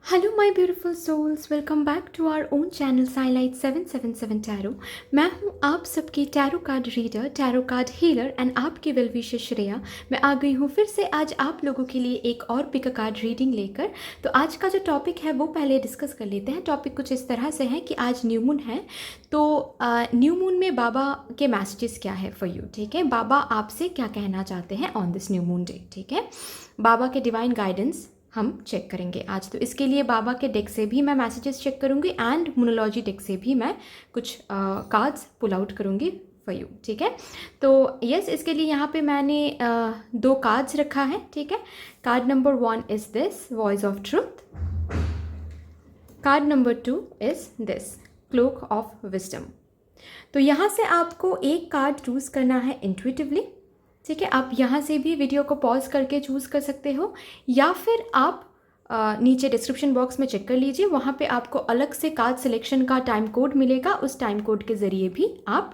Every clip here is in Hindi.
Hello my beautiful souls, welcome back to our own channel साइलाइट 777 टैरो। मैं हूं आप सबकी tarot card reader, tarot card healer and आपकी वेल विशर श्रेया। मैं आ गई हूं फिर से आज आप लोगों के लिए एक और पिक कार्ड रीडिंग लेकर। तो आज का जो टॉपिक है वो पहले डिस्कस कर लेते हैं। टॉपिक कुछ इस तरह से है कि आज न्यू मून है, तो न्यू मून में बाबा के मैसेजेस क्या है फॉर यू। ठीक है, बाबा आपसे क्या कहना चाहते हैं on this new moon day. ठीक है, बाबा के डिवाइन गाइडेंस हम चेक करेंगे आज। तो इसके लिए बाबा के डेक से भी मैं मैसेजेस चेक करूंगी एंड मोनोलॉजी डेक से भी मैं कुछ कार्ड्स पुल आउट करूंगी फॉर यू। ठीक है, तो यस, इसके लिए यहाँ पे मैंने दो कार्ड्स रखा है। ठीक है, card number 1 is this voice of truth, card number 2 is this cloak of wisdom. तो यहाँ से आपको एक कार्ड चूज़ करना है इंट्यूटिवली। ठीक है, आप यहाँ से भी वीडियो को पॉज करके चूज़ कर सकते हो, या फिर आप नीचे डिस्क्रिप्शन बॉक्स में चेक कर लीजिए, वहाँ पे आपको अलग से कार्ड सिलेक्शन का टाइम कोड मिलेगा। उस टाइम कोड के ज़रिए भी आप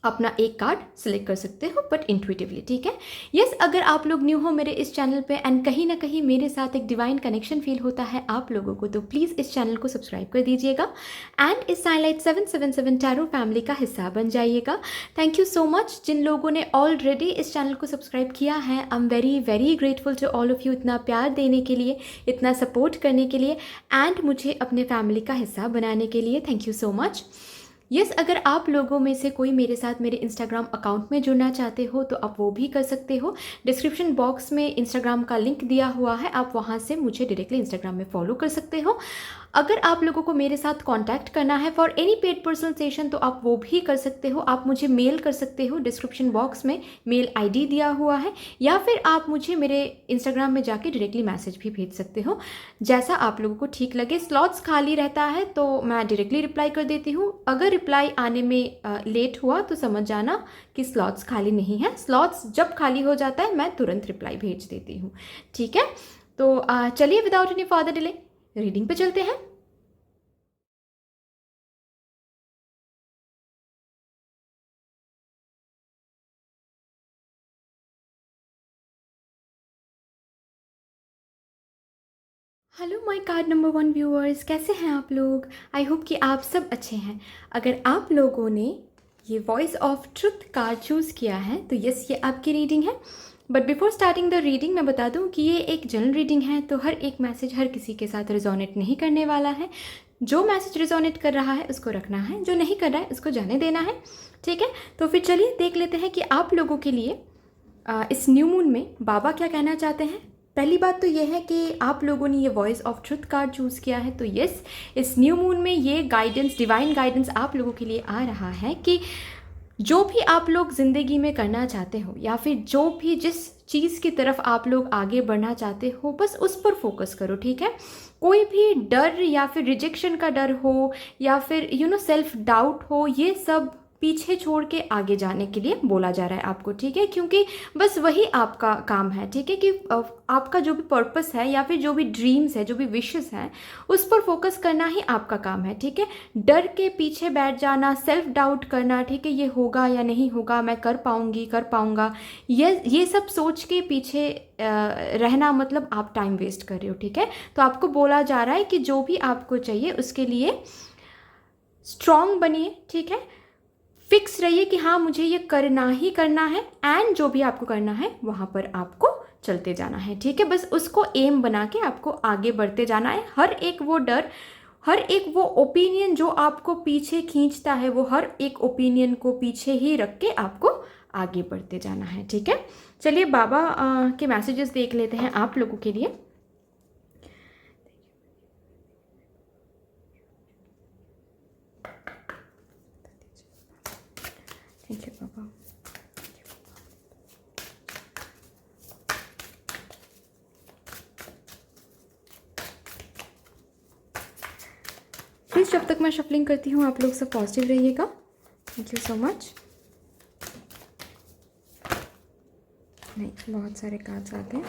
अपना एक कार्ड सिलेक्ट कर सकते हो, बट इंट्यूटिवली। ठीक है, यस, अगर आप लोग न्यू हो मेरे इस चैनल पे एंड कहीं ना कहीं मेरे साथ एक डिवाइन कनेक्शन फील होता है आप लोगों को, तो प्लीज़ इस चैनल को सब्सक्राइब कर दीजिएगा एंड इस साइलाइट 777 टैरो फैमिली का हिस्सा बन जाइएगा। थैंक यू सो मच जिन लोगों ने ऑलरेडी इस चैनल को सब्सक्राइब किया है। I am very very grateful to all of you, इतना प्यार देने के लिए, इतना सपोर्ट करने के लिए एंड मुझे अपने फैमिली का हिस्सा बनाने के लिए। Thank you so much. Yes, अगर आप लोगों में से कोई मेरे साथ मेरे इंस्टाग्राम अकाउंट में जुड़ना चाहते हो तो आप वो भी कर सकते हो। डिस्क्रिप्शन बॉक्स में इंस्टाग्राम का लिंक दिया हुआ है, आप वहाँ से मुझे डायरेक्टली इंस्टाग्राम में फॉलो कर सकते हो। अगर आप लोगों को मेरे साथ कांटेक्ट करना है for any paid personal session तो आप वो भी कर सकते हो। आप मुझे मेल कर सकते हो, डिस्क्रिप्शन बॉक्स में मेल आईडी दिया हुआ है, या फिर आप मुझे मेरे इंस्टाग्राम में जाके डायरेक्टली मैसेज भी भेज सकते हो, जैसा आप लोगों को ठीक लगे। स्लॉट्स खाली रहता है तो मैं डायरेक्टली रिप्लाई कर देती हूँ। अगर रिप्लाई आने में लेट हुआ तो समझ जाना कि स्लॉट्स खाली नहीं है। स्लॉट्स जब खाली हो जाता है मैं तुरंत रिप्लाई भेज देती हूँ। ठीक है, तो चलिए without any further delay reading पे चलते हैं। Hello my card number 1 viewers, कैसे हैं आप लोग। आई होप कि आप सब अच्छे हैं। अगर आप लोगों ने ये voice of truth card choose किया है तो यस, ये आपकी रीडिंग है। But before starting the reading मैं बता दूं कि ये एक जनरल रीडिंग है, तो हर एक मैसेज हर किसी के साथ रिजोनेट नहीं करने वाला है। जो मैसेज रिजोनेट कर रहा है उसको रखना है, जो नहीं कर रहा है उसको जाने देना है। ठीक है, तो फिर चलिए देख लेते हैं कि आप लोगों के लिए इस न्यू मून में बाबा क्या कहना चाहते हैं। पहली बात तो यह है कि आप लोगों ने ये voice of truth card choose किया है, तो यस, इस न्यू मून में ये गाइडेंस, डिवाइन गाइडेंस आप लोगों के लिए आ रहा है कि जो भी आप लोग ज़िंदगी में करना चाहते हो, या फिर जो भी जिस चीज़ की तरफ आप लोग आगे बढ़ना चाहते हो, बस उस पर फोकस करो। ठीक है, कोई भी डर या फिर रिजेक्शन का डर हो, या फिर सेल्फ डाउट हो, ये सब पीछे छोड़ के आगे जाने के लिए बोला जा रहा है आपको। ठीक है, क्योंकि बस वही आपका काम है। ठीक है, कि आपका जो भी पर्पस है या फिर जो भी ड्रीम्स है, जो भी विशेस हैं, उस पर फोकस करना ही आपका काम है। ठीक है, डर के पीछे बैठ जाना, सेल्फ डाउट करना, ठीक है, ये होगा या नहीं होगा, मैं कर पाऊंगी, कर पाऊंगा, ये सब सोच के पीछे रहना, मतलब आप टाइम वेस्ट कर रहे हो। ठीक है, तो आपको बोला जा रहा है कि जो भी आपको चाहिए उसके लिए स्ट्रांग बनिए। ठीक है, फिक्स रहिए कि हाँ मुझे ये करना ही करना है, एंड जो भी आपको करना है वहाँ पर आपको चलते जाना है। ठीक है, बस उसको एम बना के आपको आगे बढ़ते जाना है। हर एक वो डर, हर एक वो ओपिनियन जो आपको पीछे खींचता है, वो हर एक ओपिनियन को पीछे ही रख के आपको आगे बढ़ते जाना है। ठीक है, चलिए बाबा के मैसेजेस देख लेते हैं आप लोगों के लिए। Thank you Baba. प्लीज़ जब तक मैं शफलिंग करती हूँ आप लोग सब पॉजिटिव रहिएगा। Thank you so much. नहीं, बहुत सारे कार्ड्स आ गए।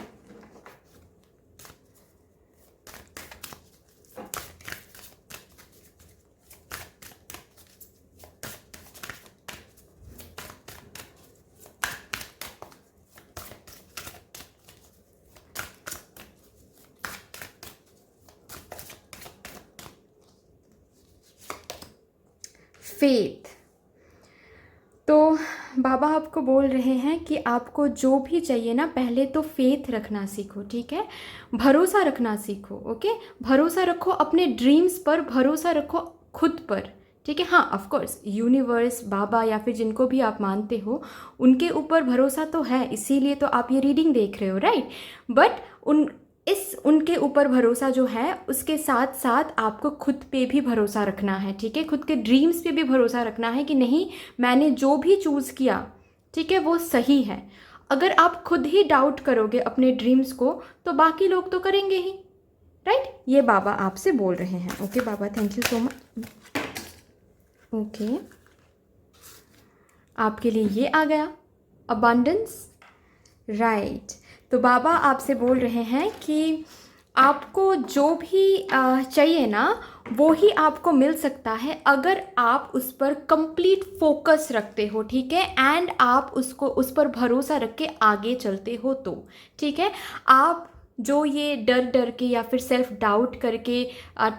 फेथ। तो बाबा आपको बोल रहे हैं कि आपको जो भी चाहिए ना, पहले तो फेथ रखना सीखो, ठीक है। भरोसा रखना सीखो, ओके। भरोसा रखो अपने ड्रीम्स पर, भरोसा रखो खुद पर, ठीक है। हाँ, ऑफ कोर्स यूनिवर्स, बाबा या फिर जिनको भी आप मानते हो उनके ऊपर भरोसा तो है, इसीलिए तो आप ये रीडिंग देख रहे हो, राइट। बट उनके ऊपर भरोसा जो है उसके साथ साथ आपको खुद पे भी भरोसा रखना है, ठीक है। खुद के ड्रीम्स पे भी भरोसा रखना है कि नहीं, मैंने जो भी चूज़ किया, ठीक है, वो सही है। अगर आप खुद ही डाउट करोगे अपने ड्रीम्स को तो बाकी लोग तो करेंगे ही, राइट। ये बाबा आपसे बोल रहे हैं, okay Baba, thank you so much. Okay, आपके लिए ये आ गया अबंडेंस, राइट। तो बाबा आपसे बोल रहे हैं कि आपको जो भी चाहिए ना, वो ही आपको मिल सकता है अगर आप उस पर कंप्लीट फोकस रखते हो, ठीक है। एंड आप उस पर भरोसा रख के आगे चलते हो तो, ठीक है। आप जो ये डर डर के या फिर सेल्फ डाउट करके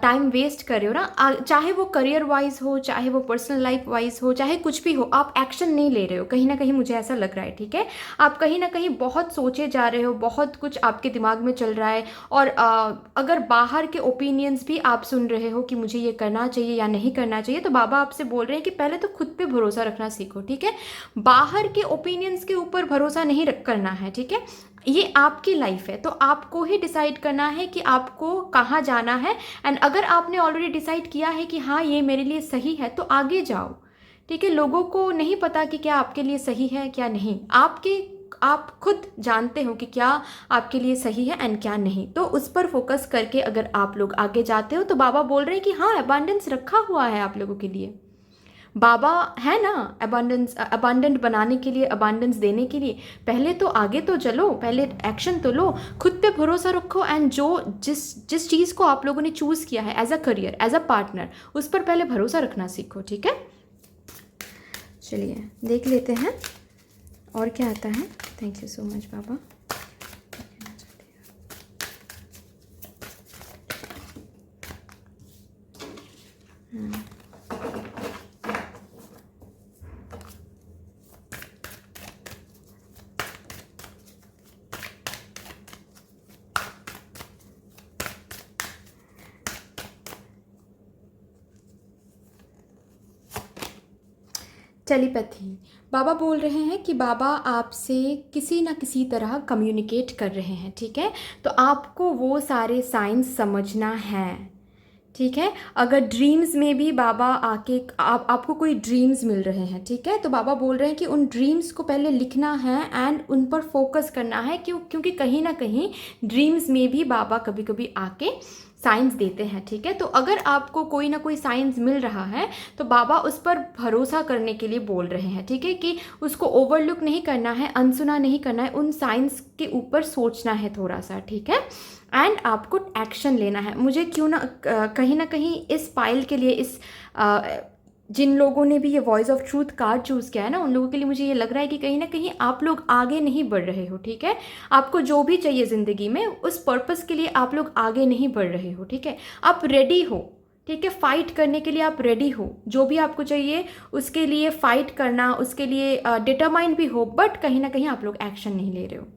टाइम वेस्ट कर रहे हो ना, चाहे वो करियर वाइज हो, चाहे वो पर्सनल लाइफ वाइज हो, चाहे कुछ भी हो, आप एक्शन नहीं ले रहे हो, कहीं ना कहीं मुझे ऐसा लग रहा है, ठीक है। आप कहीं ना कहीं बहुत सोचे जा रहे हो, बहुत कुछ आपके दिमाग में चल रहा है, और अगर बाहर के ओपिनियंस भी आप सुन रहे हो कि मुझे ये करना चाहिए या नहीं करना चाहिए, तो बाबा आपसे बोल रहे हैं कि पहले तो खुद पे भरोसा रखना सीखो, ठीक है। बाहर के ओपिनियंस के ऊपर भरोसा नहीं करना है, ठीक है। ये आपकी लाइफ है, तो आपको ही डिसाइड करना है कि आपको कहाँ जाना है। एंड अगर आपने ऑलरेडी डिसाइड किया है कि हाँ ये मेरे लिए सही है, तो आगे जाओ, ठीक है। लोगों को नहीं पता कि क्या आपके लिए सही है क्या नहीं, आप खुद जानते हो कि क्या आपके लिए सही है एंड क्या नहीं। तो उस पर फोकस करके अगर आप लोग आगे जाते हो तो बाबा बोल रहे हैं कि हाँ, अबंडेंस रखा हुआ है आप लोगों के लिए। बाबा है ना अबंडेंट बनाने के लिए, अबंडेंस देने के लिए। पहले तो आगे तो चलो, पहले एक्शन तो लो, खुद पे भरोसा रखो। एंड जिस चीज़ को आप लोगों ने चूज़ किया है as a career, as a partner, उस पर पहले भरोसा रखना सीखो, ठीक है। चलिए देख लेते हैं और क्या आता है। थैंक यू सो मच बाबा। टेलीपैथी। बाबा बोल रहे हैं कि बाबा आपसे किसी ना किसी तरह कम्युनिकेट कर रहे हैं, ठीक है। तो आपको वो सारे साइंस समझना है, ठीक है। अगर ड्रीम्स में भी बाबा आके आपको कोई ड्रीम्स मिल रहे हैं, ठीक है, तो बाबा बोल रहे हैं कि उन ड्रीम्स को पहले लिखना है एंड उन पर फोकस करना है, क्योंकि कहीं ना कहीं ड्रीम्स में भी बाबा कभी कभी आके साइंस देते हैं, ठीक है। तो अगर आपको कोई ना कोई साइंस मिल रहा है तो बाबा उस पर भरोसा करने के लिए बोल रहे हैं, ठीक है, कि उसको ओवरलुक नहीं करना है, अनसुना नहीं करना है, उन साइंस के ऊपर सोचना है थोड़ा सा, ठीक है। एंड आपको एक्शन लेना है। मुझे क्यों ना कहीं इस पाइल के लिए, जिन लोगों ने भी ये voice of truth card choose किया है ना, उन लोगों के लिए मुझे ये लग रहा है कि कहीं ना कहीं आप लोग आगे नहीं बढ़ रहे हो, ठीक है। आपको जो भी चाहिए ज़िंदगी में, उस पर्पस के लिए आप लोग आगे नहीं बढ़ रहे हो, ठीक है। आप रेडी हो, ठीक है, फाइट करने के लिए आप रेडी हो, जो भी आपको चाहिए उसके लिए फाइट करना, उसके लिए डिटरमाइंड भी हो, बट कहीं ना कहीं आप लोग एक्शन नहीं ले रहे हो,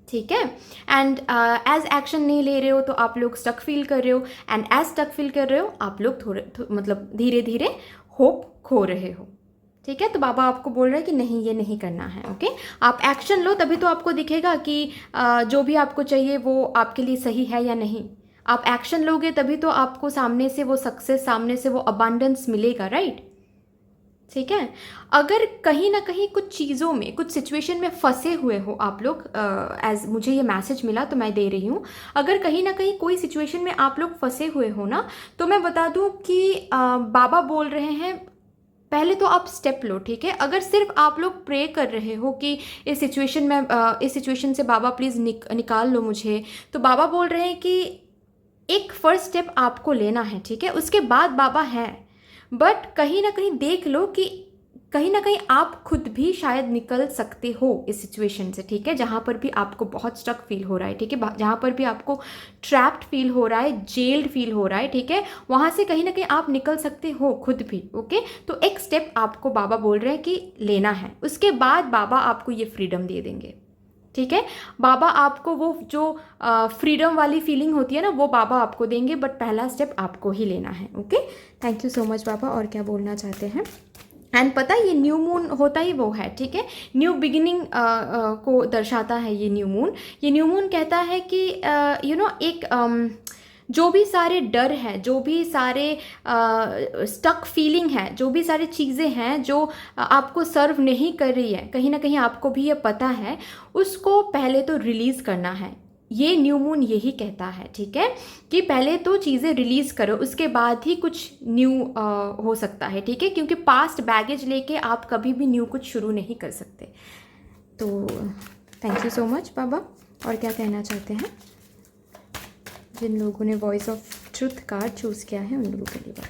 ठीक है। एंड एज एक्शन नहीं ले रहे हो तो आप लोग स्टक फील कर रहे हो, एंड एज स्टक फील कर रहे हो आप लोग मतलब धीरे धीरे होप खो रहे हो, ठीक है। तो बाबा आपको बोल रहे हैं कि नहीं, ये नहीं करना है, ओके। आप एक्शन लो, तभी तो आपको दिखेगा कि जो भी आपको चाहिए वो आपके लिए सही है या नहीं। आप एक्शन लोगे तभी तो आपको सामने से वो सक्सेस, सामने से वो अबंडेंस मिलेगा, राइट, ठीक है। अगर कहीं ना कहीं कुछ चीज़ों में, कुछ सिचुएशन में फंसे हुए हो आप लोग, एज मुझे ये मैसेज मिला तो मैं दे रही हूँ, अगर कहीं ना कहीं कोई सिचुएशन में आप लोग फंसे हुए हो ना, तो मैं बता दूँ कि बाबा बोल रहे हैं पहले तो आप स्टेप लो, ठीक है। अगर सिर्फ आप लोग प्रे कर रहे हो कि इस सिचुएशन में, इस सिचुएशन से बाबा प्लीज़ निकाल लो मुझे, तो बाबा बोल रहे हैं कि एक फर्स्ट स्टेप आपको लेना है, ठीक है। उसके बाद बाबा है, बट कहीं ना कहीं देख लो कि कहीं ना कहीं आप खुद भी शायद निकल सकते हो इस सिचुएशन से, ठीक है, जहाँ पर भी आपको बहुत स्टक फील हो रहा है, ठीक है, जहाँ पर भी आपको ट्रैप्ड फील हो रहा है, जेल्ड फील हो रहा है, ठीक है, वहाँ से कहीं ना कहीं आप निकल सकते हो खुद भी। ओके, तो एक स्टेप आपको बाबा बोल रहे हैं कि लेना है, उसके बाद बाबा आपको ये फ्रीडम दे देंगे, ठीक है। बाबा आपको वो जो फ्रीडम वाली फीलिंग होती है ना, वो बाबा आपको देंगे, बट पहला स्टेप आपको ही लेना है। Okay, thank you so much बाबा। और क्या बोलना चाहते हैं? एंड पता है ये न्यू मून होता ही वो है, ठीक है, न्यू बिगिनिंग को दर्शाता है ये न्यू मून। ये न्यू मून कहता है कि एक जो भी सारे डर है, जो भी सारे स्टक फीलिंग है, जो भी सारी चीज़ें हैं जो आपको सर्व नहीं कर रही है, कहीं ना कहीं आपको भी ये पता है, उसको पहले तो रिलीज़ करना है। ये न्यू मून यही कहता है, ठीक है, कि पहले तो चीज़ें रिलीज़ करो, उसके बाद ही कुछ न्यू हो सकता है, ठीक है, क्योंकि पास्ट बैगेज लेके आप कभी भी न्यू कुछ शुरू नहीं कर सकते। तो थैंक यू सो मच बाबा। और क्या कहना चाहते हैं जिन लोगों ने voice of truth card choose किया है उन लोगों के लिए बाबा?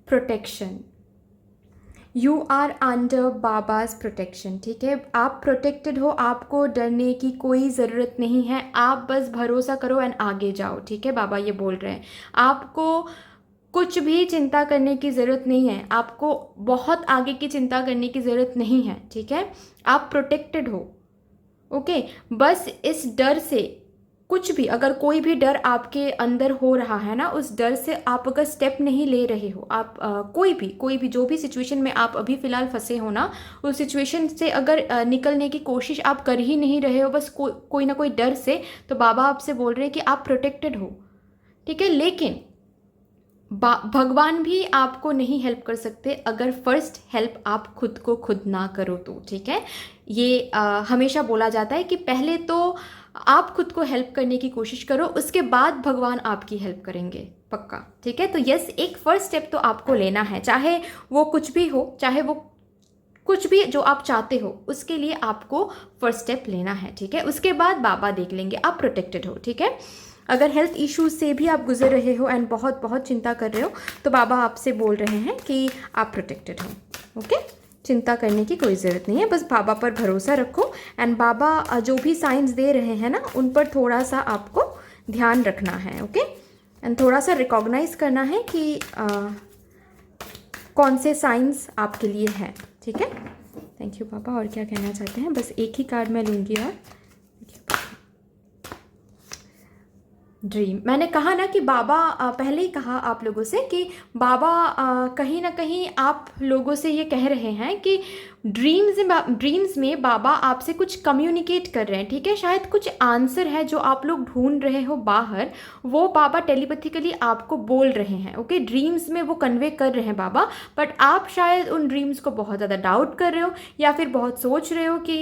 प्रोटेक्शन, यू आर अंडर बाबाज प्रोटेक्शन, ठीक है, आप प्रोटेक्टेड हो, आपको डरने की कोई ज़रूरत नहीं है, आप बस भरोसा करो एंड आगे जाओ, ठीक है। बाबा ये बोल रहे हैं आपको कुछ भी चिंता करने की ज़रूरत नहीं है, आपको बहुत आगे की चिंता करने की ज़रूरत नहीं है, ठीक है, आप प्रोटेक्टेड हो। ओके, बस इस डर से कुछ भी, अगर कोई भी डर आपके अंदर हो रहा है ना, उस डर से आप अगर स्टेप नहीं ले रहे हो, आप कोई भी जो भी सिचुएशन में आप अभी फ़िलहाल फंसे हो ना, उस सिचुएशन से अगर निकलने की कोशिश आप कर ही नहीं रहे हो, बस कोई ना कोई डर से, तो बाबा आपसे बोल रहे हैं कि आप प्रोटेक्टेड हो, ठीक है। लेकिन भगवान भी आपको नहीं हेल्प कर सकते अगर फर्स्ट हेल्प आप खुद को खुद ना करो तो, ठीक है। ये हमेशा बोला जाता है कि पहले तो आप खुद को हेल्प करने की कोशिश करो, उसके बाद भगवान आपकी हेल्प करेंगे, पक्का, ठीक है। तो यस, एक फर्स्ट स्टेप तो आपको लेना है, चाहे वो कुछ भी हो, चाहे वो कुछ भी जो आप चाहते हो, उसके लिए आपको फर्स्ट स्टेप लेना है, ठीक है। उसके बाद बाबा देख लेंगे, आप प्रोटेक्टेड हो, ठीक है। अगर हेल्थ इश्यूज से भी आप गुजर रहे हो एंड बहुत बहुत चिंता कर रहे हो, तो बाबा आपसे बोल रहे हैं कि आप प्रोटेक्टेड हो। ओके, चिंता करने की कोई ज़रूरत नहीं है, बस बाबा पर भरोसा रखो एंड बाबा जो भी साइंस दे रहे हैं ना, उन पर थोड़ा सा आपको ध्यान रखना है। ओके, एंड थोड़ा सा रिकॉग्नाइज करना है कि कौन से साइंस आपके लिए हैं, ठीक है। थैंक यू बाबा। और क्या कहना चाहते हैं? बस एक ही कार्ड मैं लूँगी। और ड्रीम, मैंने कहा ना कि बाबा पहले ही कहा आप लोगों से कि बाबा कहीं ना कहीं आप लोगों से ये कह रहे हैं कि ड्रीम्स में बाबा आपसे कुछ कम्युनिकेट कर रहे हैं, ठीक है। शायद कुछ आंसर है जो आप लोग ढूंढ रहे हो बाहर, वो बाबा टेलीपैथिकली आपको बोल रहे हैं। ओके, ड्रीम्स में वो कन्वे कर रहे हैं बाबा, बट आप शायद उन ड्रीम्स को बहुत ज़्यादा डाउट कर रहे हो, या फिर बहुत सोच रहे हो कि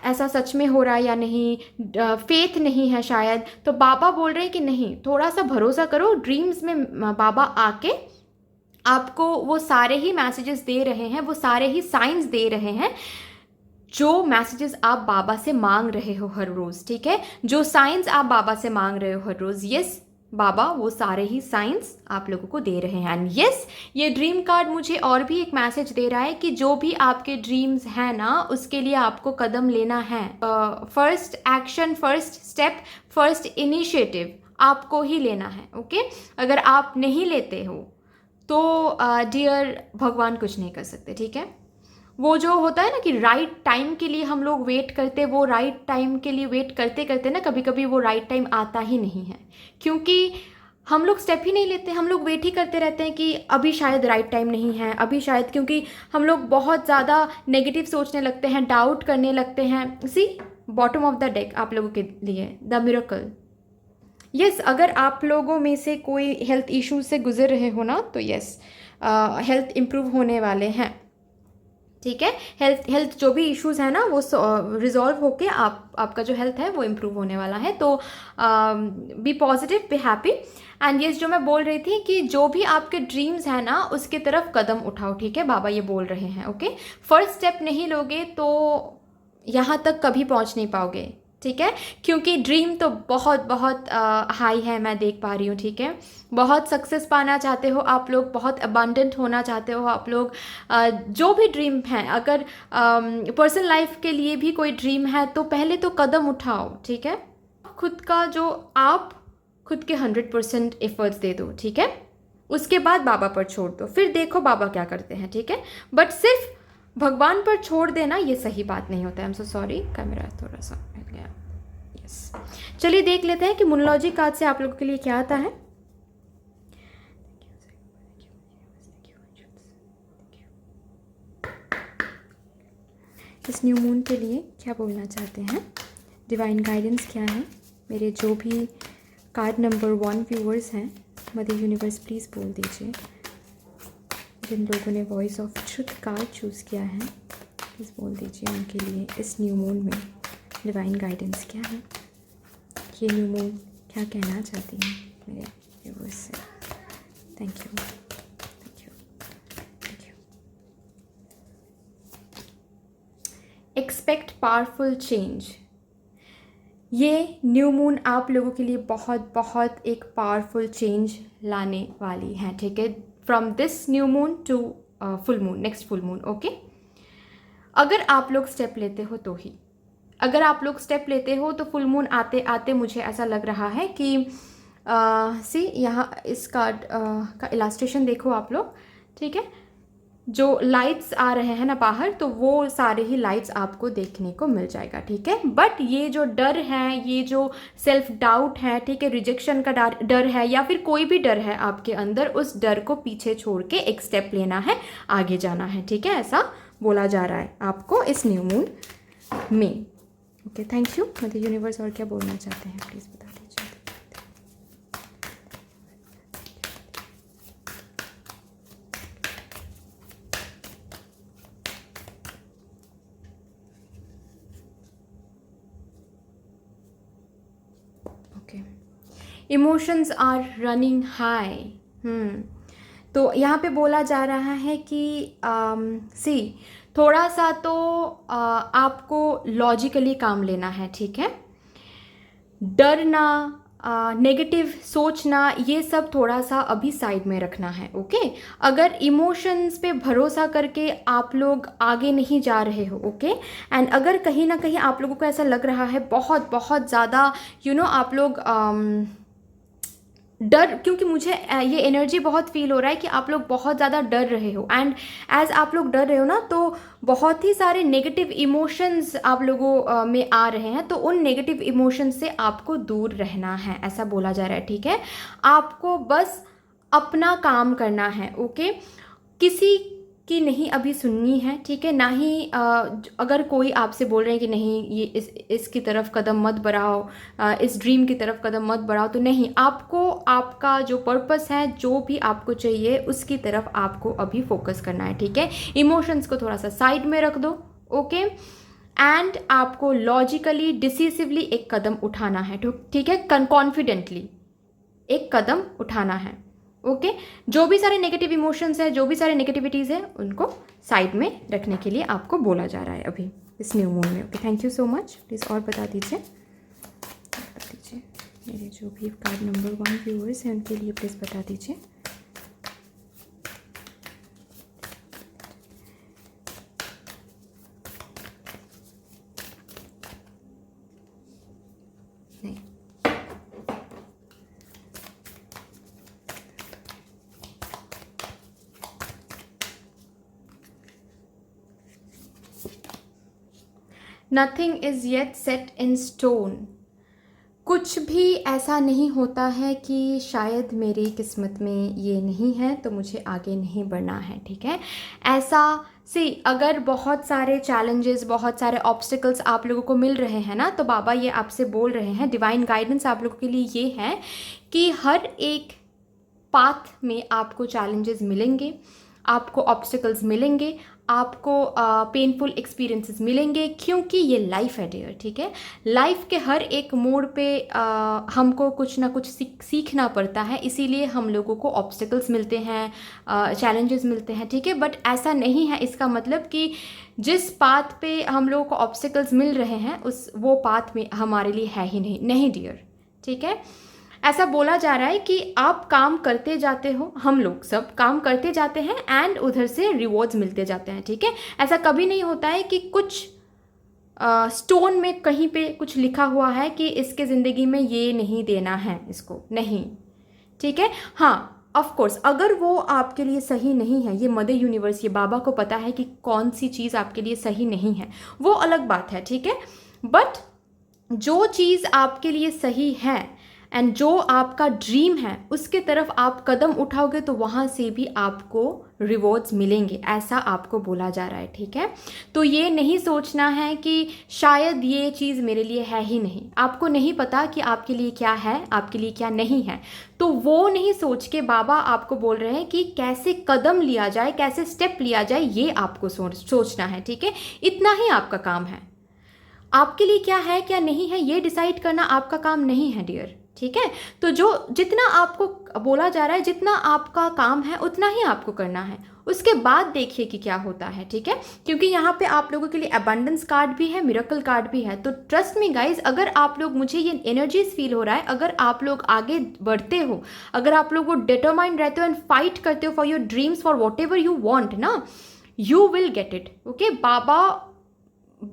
ऐसा सच में हो रहा है या नहीं, फेथ नहीं है शायद। तो बाबा बोल रहे हैं कि नहीं, थोड़ा सा भरोसा करो, ड्रीम्स में बाबा आके आपको वो सारे ही मैसेजेस दे रहे हैं, वो सारे ही साइंस दे रहे हैं जो मैसेजेस आप बाबा से मांग रहे हो हर रोज़, ठीक है। जो साइंस आप बाबा से मांग रहे हो हर रोज़, यस, बाबा वो सारे ही साइंस आप लोगों को दे रहे हैं। एंड यस, ये ड्रीम कार्ड मुझे और भी एक मैसेज दे रहा है कि जो भी आपके ड्रीम्स हैं ना, उसके लिए आपको कदम लेना है। First action, first step, first initiative आपको ही लेना है। ओके, अगर आप नहीं लेते हो तो डियर भगवान कुछ नहीं कर सकते, ठीक है। वो जो होता है ना कि राइट टाइम के लिए हम लोग वेट करते, वो राइट टाइम के लिए वेट करते करते ना कभी कभी वो राइट टाइम आता ही नहीं है, क्योंकि हम लोग स्टेप ही नहीं लेते, हम लोग वेट ही करते रहते हैं कि अभी शायद राइट टाइम नहीं है, अभी शायद, क्योंकि हम लोग बहुत ज़्यादा नेगेटिव सोचने लगते हैं, डाउट करने लगते हैं। सी, बॉटम ऑफ द डेक आप लोगों के लिए द मिरेकल। यस, अगर आप लोगों में से कोई हेल्थ इश्यूज से गुजर रहे हो ना, तो यस, हेल्थ इम्प्रूव होने वाले हैं, ठीक है। हेल्थ जो भी इश्यूज है ना, वो रिजॉल्व होके आपका जो हेल्थ है वो इम्प्रूव होने वाला है। तो be positive, be happy. And yes, जो मैं बोल रही थी कि जो भी आपके ड्रीम्स हैं ना, उसके तरफ कदम उठाओ, ठीक है, बाबा ये बोल रहे हैं। ओके, फर्स्ट स्टेप नहीं लोगे तो यहाँ तक कभी पहुँच नहीं पाओगे, ठीक है। क्योंकि ड्रीम तो बहुत बहुत हाई है, मैं देख पा रही हूँ, ठीक है। बहुत सक्सेस पाना चाहते हो आप लोग, बहुत अबंडेंट होना चाहते हो आप लोग। जो भी ड्रीम है, अगर पर्सनल लाइफ के लिए भी कोई ड्रीम है तो पहले तो कदम उठाओ, ठीक है। खुद का जो आप खुद के 100% एफर्ट्स दे दो, ठीक है। उसके बाद बाबा पर छोड़ दो, फिर देखो बाबा क्या करते हैं, ठीक है। बट सिर्फ भगवान पर छोड़ देना ये सही बात नहीं होता है। I am so sorry, camera थोड़ा सा हिल गया। यस, चलिए देख लेते हैं कि मोनोलॉजी कार्ड से आप लोगों के लिए क्या आता है। इस न्यू मून के लिए क्या बोलना चाहते हैं, डिवाइन गाइडेंस क्या है। मेरे जो भी कार्ड नंबर 1 व्यूअर्स हैं, मदर यूनिवर्स प्लीज़ बोल दीजिए। जिन लोगों ने voice of truth card choose किया है, प्लीज़ बोल दीजिए उनके लिए इस न्यू मून में डिवाइन गाइडेंस क्या है। ये न्यू मून क्या कहना चाहती हैं मेरे व्यूअर्स से। Thank you, thank you, thank you. Expect powerful change. ये न्यू मून आप लोगों के लिए बहुत बहुत एक पावरफुल चेंज लाने वाली है, ठीक है। From this new moon to full moon, next full moon, okay. अगर आप लोग स्टेप लेते हो तो ही, अगर आप लोग स्टेप लेते हो तो फुल मून आते आते मुझे ऐसा लग रहा है कि सी यहाँ इस कार्ड का इलास्ट्रेशन देखो आप लोग, ठीक है। जो लाइट्स आ रहे हैं ना बाहर, तो वो सारे ही लाइट्स आपको देखने को मिल जाएगा, ठीक है। बट ये जो डर है, ये जो सेल्फ डाउट है, ठीक है, रिजेक्शन का डर है, या फिर कोई भी डर है आपके अंदर, उस डर को पीछे छोड़ के एक स्टेप लेना है, आगे जाना है, ठीक है। ऐसा बोला जा रहा है आपको इस न्यू मून में, okay. Thank you mother universe. और क्या बोलना चाहते हैं प्लीज़ बता दीजिए। Okay, emotions are running high. तो यहाँ पे बोला जा रहा है कि सी थोड़ा सा तो आपको लॉजिकली काम लेना है, ठीक है। डरना, नेगेटिव सोचना, ये सब थोड़ा सा अभी साइड में रखना है, ओके। अगर इमोशंस पे भरोसा करके आप लोग आगे नहीं जा रहे हो, ओके। एंड अगर कहीं ना कहीं आप लोगों को ऐसा लग रहा है बहुत बहुत ज़्यादा आप लोग डर, क्योंकि मुझे ये एनर्जी बहुत फील हो रहा है कि आप लोग बहुत ज़्यादा डर रहे हो। एंड एज आप लोग डर रहे हो ना, तो बहुत ही सारे नेगेटिव इमोशंस आप लोगों में आ रहे हैं। तो उन नेगेटिव इमोशंस से आपको दूर रहना है, ऐसा बोला जा रहा है, ठीक है। आपको बस अपना काम करना है, ओके। किसी की नहीं अभी सुननी है, ठीक है। ना ही अगर कोई आपसे बोल रहे हैं कि नहीं ये इसकी तरफ कदम मत बढ़ाओ, इस ड्रीम की तरफ कदम मत बढ़ाओ, तो नहीं, आपको आपका जो पर्पस है, जो भी आपको चाहिए, उसकी तरफ आपको अभी फोकस करना है, ठीक है। इमोशंस को थोड़ा सा साइड में रख दो, ओके। एंड आपको लॉजिकली डिसिसिवली एक कदम उठाना है, ठीक है। कॉन्फिडेंटली एक कदम उठाना है, ओके। जो भी सारे नेगेटिव इमोशंस है, जो भी सारे नेगेटिविटीज़ है, उनको साइड में रखने के लिए आपको बोला जा रहा है अभी इस न्यू मून में, okay. Thank you so much. Please और बता दीजिए मेरे जो भी कार्ड नंबर 1 व्यूअर्स हैं उनके लिए प्लीज़ बता दीजिए। नहीं, nothing is yet set in stone. कुछ भी ऐसा नहीं होता है कि शायद मेरी किस्मत में ये नहीं है तो मुझे आगे नहीं बढ़ना है, ठीक है। ऐसा अगर बहुत सारे चैलेंजेस, बहुत सारे ऑब्स्टिकल्स आप लोगों को मिल रहे हैं ना, तो बाबा ये आपसे बोल रहे हैं, डिवाइन गाइडेंस आप लोगों के लिए ये है कि हर एक पाथ में आपको चैलेंजेस मिलेंगे, आपको ऑब्स्टिकल्स मिलेंगे, आपको पेनफुल एक्सपीरियंसेस मिलेंगे, क्योंकि ये लाइफ है डियर, ठीक है। लाइफ के हर एक मोड़ पे हमको कुछ ना कुछ सीखना पड़ता है, इसीलिए हम लोगों को ऑब्स्टिकल्स मिलते हैं, चैलेंजेस मिलते हैं, ठीक है। बट ऐसा नहीं है इसका मतलब कि जिस पाथ पे हम लोगों को ऑब्स्टिकल्स मिल रहे हैं वो पाथ में हमारे लिए है ही नहीं, नहीं डियर, ठीक है। ऐसा बोला जा रहा है कि आप काम करते जाते हो, हम लोग सब काम करते जाते हैं एंड उधर से रिवॉर्ड्स मिलते जाते हैं, ठीक है। ऐसा कभी नहीं होता है कि कुछ स्टोन में कहीं पे कुछ लिखा हुआ है कि इसके ज़िंदगी में ये नहीं देना है इसको, नहीं, ठीक है। हाँ, ऑफ कोर्स अगर वो आपके लिए सही नहीं है, ये मदर यूनिवर्स, ये बाबा को पता है कि कौन सी चीज़ आपके लिए सही नहीं है, वो अलग बात है, ठीक है। बट जो चीज़ आपके लिए सही है एंड जो आपका ड्रीम है उसके तरफ आप कदम उठाओगे तो वहाँ से भी आपको रिवॉर्ड्स मिलेंगे, ऐसा आपको बोला जा रहा है, ठीक है। तो ये नहीं सोचना है कि शायद ये चीज़ मेरे लिए है ही नहीं, आपको नहीं पता कि आपके लिए क्या है, आपके लिए क्या नहीं है, तो वो नहीं सोच के बाबा आपको बोल रहे हैं कि कैसे कदम लिया जाए, कैसे स्टेप लिया जाए, ये आपको सोचना है, ठीक है। इतना ही आपका काम है। आपके लिए क्या है क्या नहीं है ये डिसाइड करना आपका काम नहीं है डियर, ठीक है। तो जो जितना आपको बोला जा रहा है, जितना आपका काम है उतना ही आपको करना है, उसके बाद देखिए कि क्या होता है, ठीक है। क्योंकि यहाँ पे आप लोगों के लिए अबंडेंस कार्ड भी है, मिरेकल कार्ड भी है। तो ट्रस्ट मी गाइज, अगर आप लोग, मुझे ये एनर्जीज फील हो रहा है, अगर आप लोग आगे बढ़ते हो, अगर आप लोग वो डिटरमाइंड रहते हो एंड फाइट करते हो for your dreams, for whatever you want ना, you will get it, okay. बाबा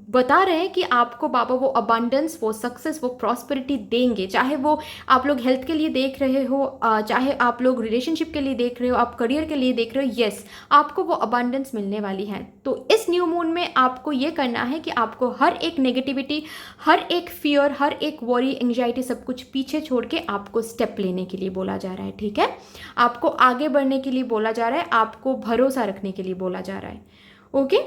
बता रहे हैं कि आपको बाबा वो अबंडेंस, वो सक्सेस, वो प्रॉस्पेरिटी देंगे, चाहे वो आप लोग हेल्थ के लिए देख रहे हो, चाहे आप लोग रिलेशनशिप के लिए देख रहे हो, आप करियर के लिए देख रहे हो, यस, आपको वो अबंडेंस मिलने वाली है। तो इस न्यू मून में आपको ये करना है कि आपको हर एक नेगेटिविटी, हर एक फियर, हर एक वॉरी, एंग्जाइटी, सब कुछ पीछे छोड़ के आपको स्टेप लेने के लिए बोला जा रहा है, ठीक है। आपको आगे बढ़ने के लिए बोला जा रहा है, आपको भरोसा रखने के लिए बोला जा रहा है, ओके।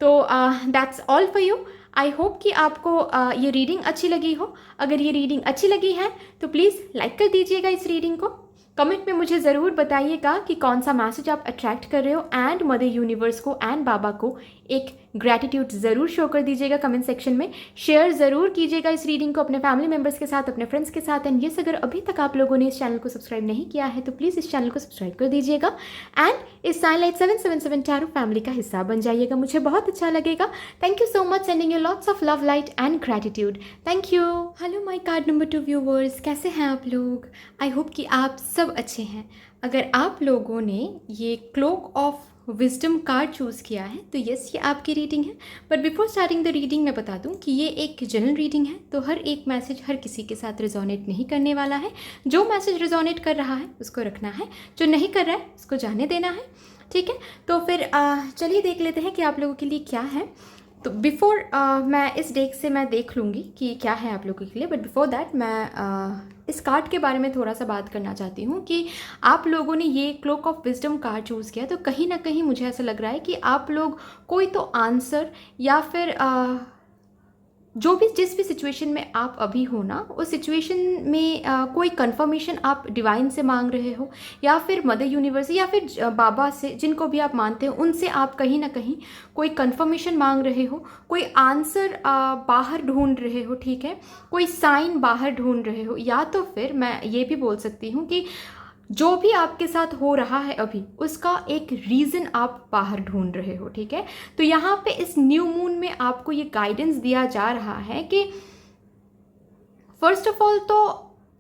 तो that's all for you. I hope कि आपको ये रीडिंग अच्छी लगी हो। अगर ये रीडिंग अच्छी लगी है तो प्लीज़ लाइक कर दीजिएगा इस रीडिंग को। कमेंट में मुझे ज़रूर बताइएगा कि कौन सा मैसेज आप अट्रैक्ट कर रहे हो, एंड मदर यूनिवर्स को एंड बाबा को एक ग्रैटिट्यूड ज़रूर शो कर दीजिएगा कमेंट सेक्शन में। शेयर ज़रूर कीजिएगा इस रीडिंग को अपने फैमिली मेम्बर्स के साथ, अपने फ्रेंड्स के साथ। एंड यस, अगर अभी तक आप लोगों ने इस चैनल को सब्सक्राइब नहीं किया है तो प्लीज़ इस चैनल को सब्सक्राइब कर दीजिएगा एंड इस साइनलाइट 777 टैरो फैमिली का हिस्सा बन जाइएगा, मुझे बहुत अच्छा लगेगा। Thank you so much, sending you lots of love, light and gratitude. Thank you. Hello my card number 2 viewers, कैसे हैं आप लोग? आई होप कि आप सब अच्छे हैं। अगर आप लोगों ने ये cloak of wisdom card choose किया है तो यस, ये आपकी रीडिंग है। But before starting the reading मैं बता दूं कि ये एक जनरल रीडिंग है, तो हर एक मैसेज हर किसी के साथ रिजोनेट नहीं करने वाला है। जो मैसेज रिजोनेट कर रहा है उसको रखना है, जो नहीं कर रहा है उसको जाने देना है, ठीक है। तो फिर चलिए देख लेते हैं कि आप लोगों के लिए क्या है। तो बिफोर मैं इस डेक से मैं देख लूँगी कि क्या है आप लोगों के लिए, बट बिफोर दैट मैं इस कार्ड के बारे में थोड़ा सा बात करना चाहती हूँ कि आप लोगों ने ये cloak of wisdom card choose किया, तो कहीं ना कहीं मुझे ऐसा लग रहा है कि आप लोग कोई तो आंसर या फिर जो भी जिस भी सिचुएशन में आप अभी हो ना, उस सिचुएशन में कोई कंफर्मेशन आप डिवाइन से मांग रहे हो, या फिर मदर यूनिवर्स, या फिर बाबा से, जिनको भी आप मानते हो, उनसे आप कहीं ना कहीं कोई कंफर्मेशन मांग रहे हो, कोई आंसर बाहर ढूंढ रहे हो, ठीक है, कोई साइन बाहर ढूंढ रहे हो, या तो फिर मैं ये भी बोल सकती हूँ कि जो भी आपके साथ हो रहा है अभी, उसका एक रीज़न आप बाहर ढूंढ रहे हो, ठीक है। तो यहाँ पे इस न्यू मून में आपको ये गाइडेंस दिया जा रहा है कि फर्स्ट ऑफ ऑल तो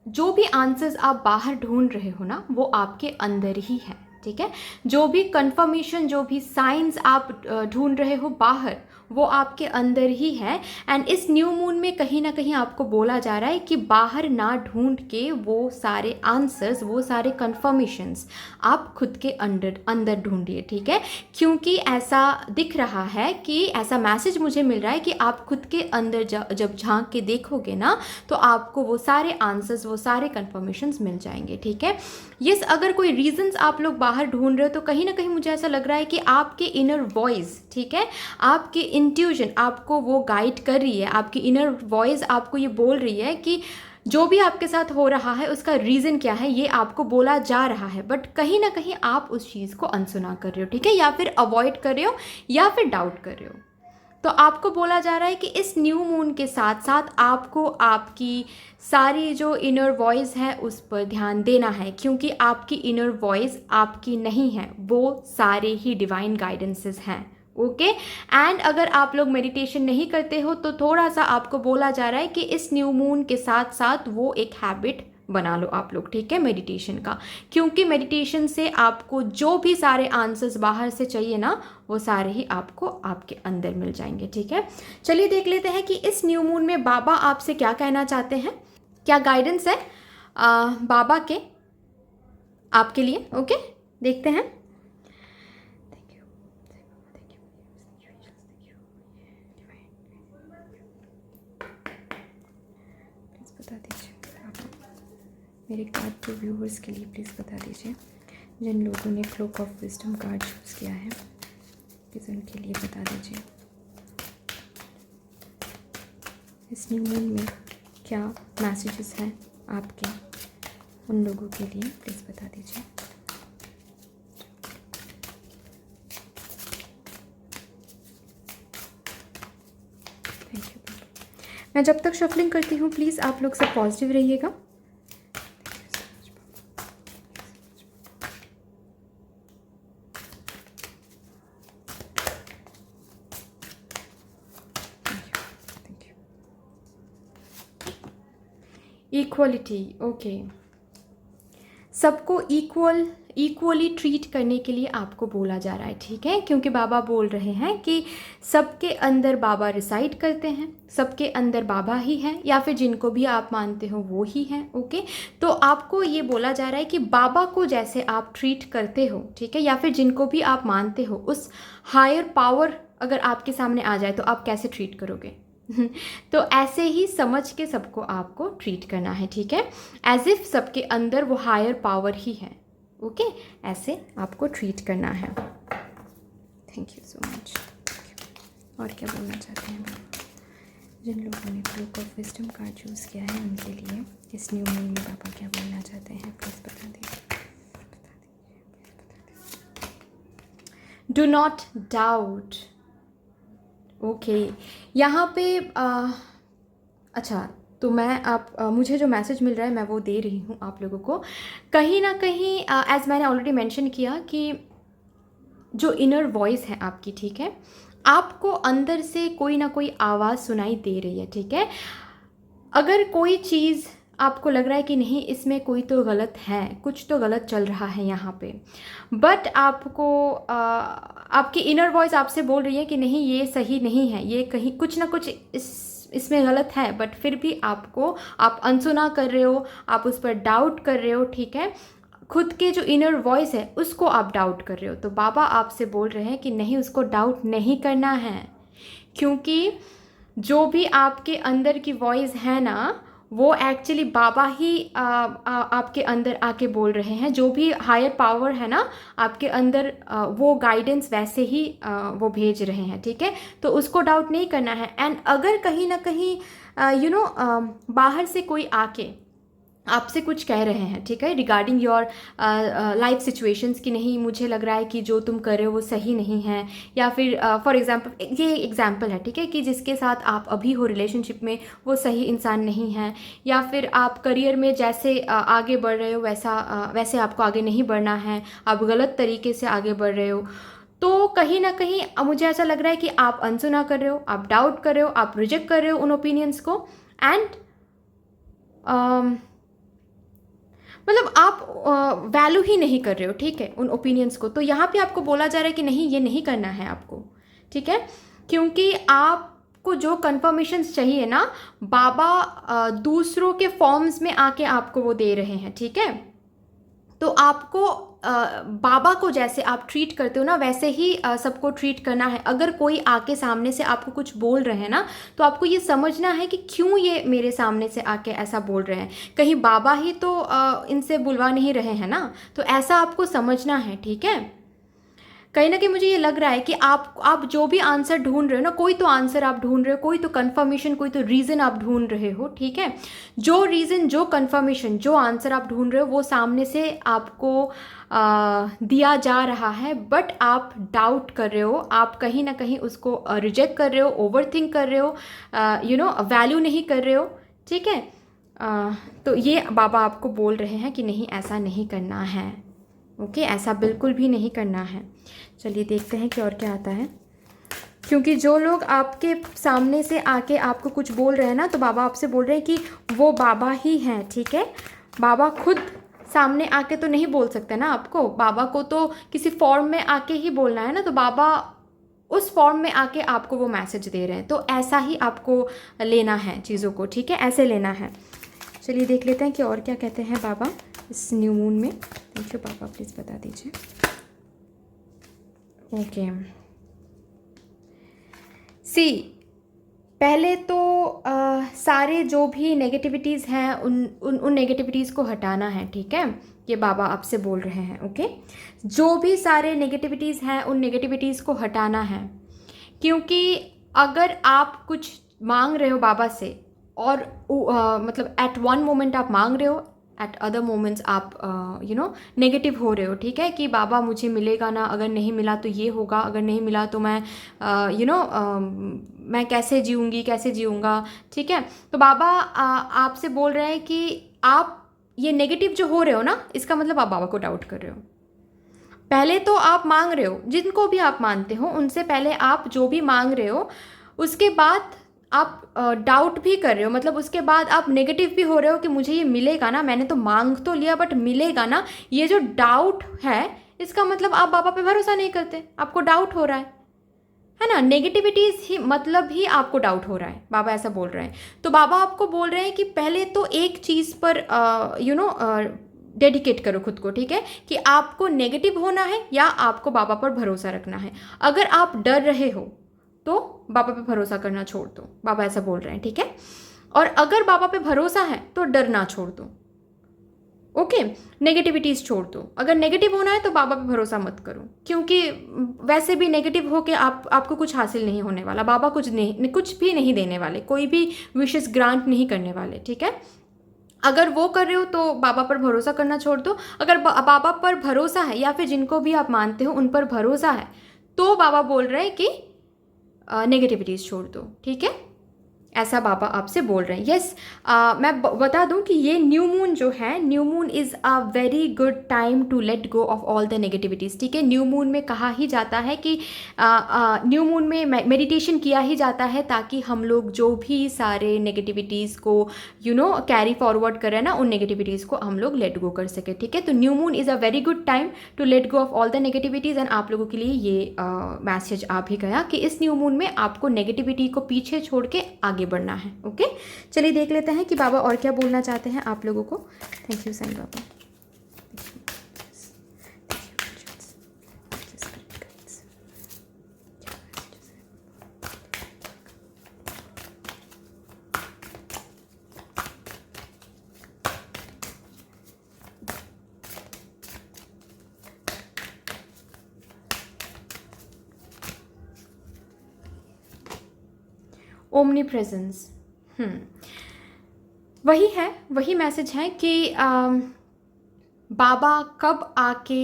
जो भी आंसर्स आप बाहर ढूंढ रहे हो ना, वो आपके अंदर ही है, ठीक है। जो भी कंफर्मेशन, जो भी साइंस आप ढूंढ रहे हो बाहर, वो आपके अंदर ही है। एंड इस न्यू मून में कहीं ना कहीं आपको बोला जा रहा है कि बाहर ना ढूंढ के वो सारे आंसर्स, वो सारे कंफर्मेशंस आप खुद के अंदर ढूंढिए, ठीक है। क्योंकि ऐसा दिख रहा है कि ऐसा मैसेज मुझे मिल रहा है कि आप खुद के अंदर जब झांक के देखोगे ना, तो आपको वो सारे आंसर्स, वो सारे कंफर्मेशंस मिल जाएंगे, ठीक है। यस, अगर कोई रीजंस आप लोग बाहर ढूंढ रहे हो तो कहीं ना कहीं मुझे ऐसा लग रहा है कि आपके इनर वॉइस, ठीक है, आपके इंट्यूशन आपको वो गाइड कर रही है, आपकी इनर वॉइस आपको ये बोल रही है कि जो भी आपके साथ हो रहा है उसका रीज़न क्या है ये आपको बोला जा रहा है, बट कहीं ना कहीं आप उस चीज़ को अनसुना कर रहे हो, ठीक है, या फिर अवॉइड कर रहे हो या फिर डाउट कर रहे हो। तो आपको बोला जा रहा है कि इस न्यू मून के साथ साथ आपको आपकी सारी जो इनर वॉइस है उस पर ध्यान देना है, क्योंकि आपकी इनर वॉइस आपकी नहीं है, वो सारे ही डिवाइन गाइडेंसेस हैं। ओके एंड अगर आप लोग मेडिटेशन नहीं करते हो तो थोड़ा सा आपको बोला जा रहा है कि इस न्यू मून के साथ साथ वो एक हैबिट बना लो आप लोग, ठीक है, मेडिटेशन का, क्योंकि मेडिटेशन से आपको जो भी सारे आंसर्स बाहर से चाहिए ना वो सारे ही आपको आपके अंदर मिल जाएंगे, ठीक है। चलिए देख लेते हैं कि इस न्यू मून में बाबा आपसे क्या कहना चाहते हैं, क्या गाइडेंस है बाबा के आपके लिए। ओके देखते हैं। बता दीजिए मेरे कार्ड के व्यूअर्स के लिए, प्लीज़ बता दीजिए जिन लोगों ने cloak of wisdom card choose किया है प्लीज़ उनके लिए बता दीजिए इस न्यू मून में क्या मैसेजेस हैं आपके उन लोगों के लिए, प्लीज़ बता दीजिए। Thank you. मैं जब तक शफलिंग करती हूँ प्लीज़ आप लोग सब पॉजिटिव रहिएगा। इक्वलिटी, ओके, सबको इक्वली ट्रीट करने के लिए आपको बोला जा रहा है, ठीक है, क्योंकि बाबा बोल रहे हैं कि सबके अंदर बाबा रिसाइड करते हैं, सबके अंदर बाबा ही हैं, या फिर जिनको भी आप मानते हो वो ही हैं। ओके तो आपको ये बोला जा रहा है कि बाबा को जैसे आप ट्रीट करते हो, ठीक है, या फिर जिनको भी आप मानते हो उस हायर पावर अगर आपके सामने आ जाए तो आप कैसे ट्रीट करोगे तो ऐसे ही समझ के सबको आपको ट्रीट करना है, ठीक है, एज इफ सबके अंदर वो हायर पावर ही है। ओके ऐसे आपको ट्रीट करना है। Thank you so much. और क्या बोलना चाहते हैं बाबा जिन लोगों ने cloak of wisdom card choose किया है उनके लिए इस न्यू मून में बाबा क्या बोलना चाहते हैं, प्लीज़ बता दीजिए। Do not doubt. ओके यहाँ पे अच्छा तो मैं मुझे जो मैसेज मिल रहा है मैं वो दे रही हूँ आप लोगों को। कहीं ना कहीं एज मैंने ऑलरेडी मेंशन किया कि जो इनर वॉइस है आपकी, ठीक है, आपको अंदर से कोई ना कोई आवाज़ सुनाई दे रही है, ठीक है। अगर कोई चीज़ आपको लग रहा है कि नहीं इसमें कोई तो गलत है, कुछ तो गलत चल रहा है यहाँ पे, बट आपको आपकी इनर वॉइस आपसे बोल रही है कि नहीं ये सही नहीं है, ये कहीं कुछ ना कुछ इसमें गलत है, बट फिर भी आप अनसुना कर रहे हो, आप उस पर डाउट कर रहे हो, ठीक है, खुद के जो इनर वॉइस है उसको आप डाउट कर रहे हो। तो बाबा आपसे बोल रहे हैं कि नहीं उसको डाउट नहीं करना है, क्योंकि जो भी आपके अंदर की वॉइस है ना वो एक्चुअली बाबा ही आपके अंदर आके बोल रहे हैं। जो भी हायर पावर है ना आपके अंदर वो गाइडेंस वैसे ही वो भेज रहे हैं, ठीक है, तो उसको डाउट नहीं करना है। एंड अगर कहीं ना कहीं बाहर से कोई आके आपसे कुछ कह रहे हैं, ठीक है, रिगार्डिंग योर लाइफ सिचुएशंस कि नहीं मुझे लग रहा है कि जो तुम कर रहे हो वो सही नहीं है, या फिर फॉर एग्जांपल ये एग्जांपल है, ठीक है, कि जिसके साथ आप अभी हो रिलेशनशिप में वो सही इंसान नहीं है, या फिर आप करियर में जैसे आगे बढ़ रहे हो वैसे आपको आगे नहीं बढ़ना है, आप गलत तरीके से आगे बढ़ रहे हो, तो कहीं ना कहीं मुझे ऐसा लग रहा है कि आप अनसुना कर रहे हो, आप डाउट कर रहे हो, आप रिजेक्ट कर रहे हो उन ओपिनियंस को, एंड मतलब आप वैल्यू ही नहीं कर रहे हो, ठीक है, उन ओपिनियंस को। तो यहाँ पे आपको बोला जा रहा है कि नहीं ये नहीं करना है आपको, ठीक है, क्योंकि आपको जो कन्फर्मेशंस चाहिए ना बाबा दूसरों के फॉर्म्स में आके आपको वो दे रहे हैं, ठीक है। तो आपको बाबा को जैसे आप ट्रीट करते हो ना वैसे ही सबको ट्रीट करना है। अगर कोई आके सामने से आपको कुछ बोल रहे हैं ना तो आपको ये समझना है कि क्यों ये मेरे सामने से आके ऐसा बोल रहे हैं, कहीं बाबा ही तो इनसे बुलवा नहीं रहे हैं ना, तो ऐसा आपको समझना है, ठीक है। कहीं ना कहीं मुझे ये लग रहा है कि आप जो भी आंसर ढूंढ रहे हो ना, कोई तो आंसर आप ढूंढ रहे हो, कोई तो कंफर्मेशन, कोई तो रीज़न आप ढूंढ रहे हो, ठीक है। जो रीज़न, जो कंफर्मेशन, जो आंसर आप ढूंढ रहे हो वो सामने से आपको दिया जा रहा है, बट आप डाउट कर रहे हो, आप कहीं ना कहीं उसको रिजेक्ट कर रहे हो, ओवर थिंक कर रहे हो, वैल्यू नहीं कर रहे हो, ठीक है। तो ये बाबा आपको बोल रहे हैं कि नहीं, ऐसा नहीं करना है, ओके, ऐसा बिल्कुल भी नहीं करना है। चलिए देखते हैं कि और क्या आता है, क्योंकि जो लोग आपके सामने से आके आपको कुछ बोल रहे हैं ना, तो बाबा आपसे बोल रहे हैं कि वो बाबा ही हैं, ठीक है। बाबा खुद सामने आके तो नहीं बोल सकते ना आपको, बाबा को तो किसी फॉर्म में आके ही बोलना है ना, तो बाबा उस फॉर्म में आके आपको वो मैसेज दे रहे हैं, तो ऐसा ही आपको लेना है चीज़ों को, ठीक है, ऐसे लेना है। चलिए देख लेते हैं कि और क्या कहते हैं बाबा इस न्यू मून में। थैंक यू बाबा, प्लीज़ बता दीजिए। ओके, सी, पहले तो सारे जो भी नेगेटिविटीज़ हैं उन नेगेटिविटीज़ को हटाना है, ठीक है। ये बाबा आपसे बोल रहे हैं, ओके। जो भी सारे नेगेटिविटीज़ हैं उन नेगेटिविटीज़ को हटाना है, क्योंकि अगर आप कुछ मांग रहे हो बाबा से और मतलब एट वन मोमेंट आप मांग रहे हो, एट अदर मोमेंट्स आप नेगेटिव हो रहे हो, ठीक है, कि बाबा मुझे मिलेगा ना, अगर नहीं मिला तो ये होगा, अगर नहीं मिला तो मैं मैं कैसे जीऊँगी, कैसे जीऊँगा, ठीक है। तो बाबा आपसे बोल रहे हैं कि आप ये नेगेटिव जो हो रहे हो ना, इसका मतलब आप बाबा को डाउट कर रहे हो। पहले तो आप मांग रहे हो, जिनको भी आप मानते हो उनसे पहले आप जो भी मांग रहे हो, उसके बाद आप डाउट भी कर रहे हो, मतलब उसके बाद आप नेगेटिव भी हो रहे हो कि मुझे ये मिलेगा ना, मैंने तो मांग तो लिया बट मिलेगा ना। ये जो डाउट है, इसका मतलब आप बाबा पे भरोसा नहीं करते, आपको डाउट हो रहा है ना। नेगेटिविटीज ही मतलब ही आपको डाउट हो रहा है, बाबा ऐसा बोल रहे हैं। तो बाबा आपको बोल रहे हैं कि पहले तो एक चीज़ पर डेडिकेट करो खुद को, ठीक है, कि आपको नेगेटिव होना है या आपको बाबा पर भरोसा रखना है। अगर आप डर रहे हो तो बाबा पे भरोसा करना छोड़ दो, बाबा ऐसा बोल रहे हैं, ठीक है। और अगर बाबा पे भरोसा है तो डरना छोड़ दो, ओके। नेगेटिविटीज़ छोड़ दो, अगर नेगेटिव होना है तो बाबा पे भरोसा मत करो, क्योंकि वैसे भी नेगेटिव होके आपको कुछ हासिल नहीं होने वाला, बाबा कुछ भी नहीं देने वाले, कोई भी विशेष ग्रांट नहीं करने वाले, ठीक है। अगर वो कर रहे हो तो बाबा पर भरोसा करना छोड़ दो। अगर बाबा पर भरोसा है या फिर जिनको भी आप मानते हो उन पर भरोसा है, तो बाबा बोल रहे हैं कि नेगेटिविटीज़ छोड़ दो, ठीक है, ऐसा बाबा आपसे बोल रहे हैं। यस, मैं बता दूं कि ये न्यू मून जो है, new moon is a very good time to let go of all the negativities, ठीक है। न्यू मून में कहा ही जाता है कि न्यू मून में मेडिटेशन किया ही जाता है ताकि हम लोग जो भी सारे नेगेटिविटीज़ को कैरी फॉरवर्ड करें ना, उन नेगेटिविटीज़ को हम लोग लेट गो कर सके, ठीक है। तो new moon is a very good time to let go of all the negativities, and आप लोगों के लिए ये मैसेज आ भी गया कि इस न्यू मून में आपको नेगेटिविटी को पीछे छोड़ के आगे बढ़ना है, ओके। चलिए देख लेते हैं कि बाबा और क्या बोलना चाहते हैं आप लोगों को। Thank you Sai Baba. Omnipresence, वही है, वही मैसेज है कि बाबा कब आके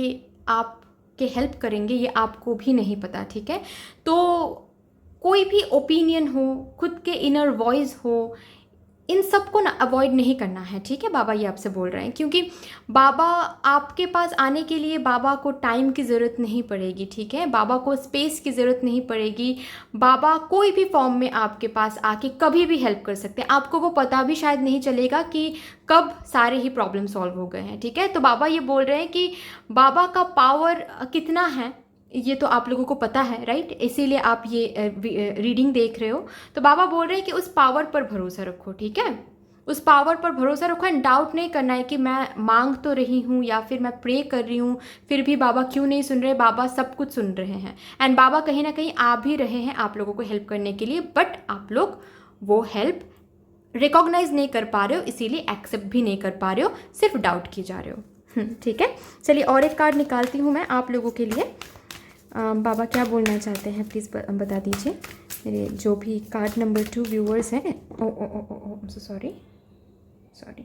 आपके हेल्प करेंगे ये आपको भी नहीं पता, ठीक है। तो कोई भी ओपिनियन हो, खुद के इनर वॉइस हो, इन सब को ना अवॉइड नहीं करना है, ठीक है। बाबा ये आपसे बोल रहे हैं क्योंकि बाबा आपके पास आने के लिए बाबा को टाइम की ज़रूरत नहीं पड़ेगी, ठीक है। बाबा को स्पेस की ज़रूरत नहीं पड़ेगी। बाबा कोई भी फॉर्म में आपके पास आके कभी भी हेल्प कर सकते हैं, आपको वो पता भी शायद नहीं चलेगा कि कब सारे ही प्रॉब्लम सॉल्व हो गए हैं, ठीक है। तो बाबा ये बोल रहे हैं कि बाबा का पावर कितना है ये तो आप लोगों को पता है, राइट, इसीलिए आप ये रीडिंग देख रहे हो। तो बाबा बोल रहे हैं कि उस पावर पर भरोसा रखो, ठीक है, उस पावर पर भरोसा रखो, एंड डाउट नहीं करना है कि मैं मांग तो रही हूँ या फिर मैं प्रे कर रही हूँ, फिर भी बाबा क्यों नहीं सुन रहे। बाबा सब कुछ सुन रहे हैं, एंड बाबा कहीं ना कहीं आ भी रहे हैं आप लोगों को हेल्प करने के लिए, बट आप लोग वो हेल्प रिकॉग्नाइज नहीं कर पा रहे हो, इसीलिए एक्सेप्ट भी नहीं कर पा रहे हो, सिर्फ डाउट किए जा रहे हो, ठीक है। चलिए और एक कार्ड निकालती हूँ मैं आप लोगों के लिए। बाबा क्या बोलना चाहते हैं प्लीज़ बता दीजिए। मेरे जो भी कार्ड नंबर 2 व्यूअर्स हैं, ओ ओ ओ ओ ओ सॉरी सॉरी,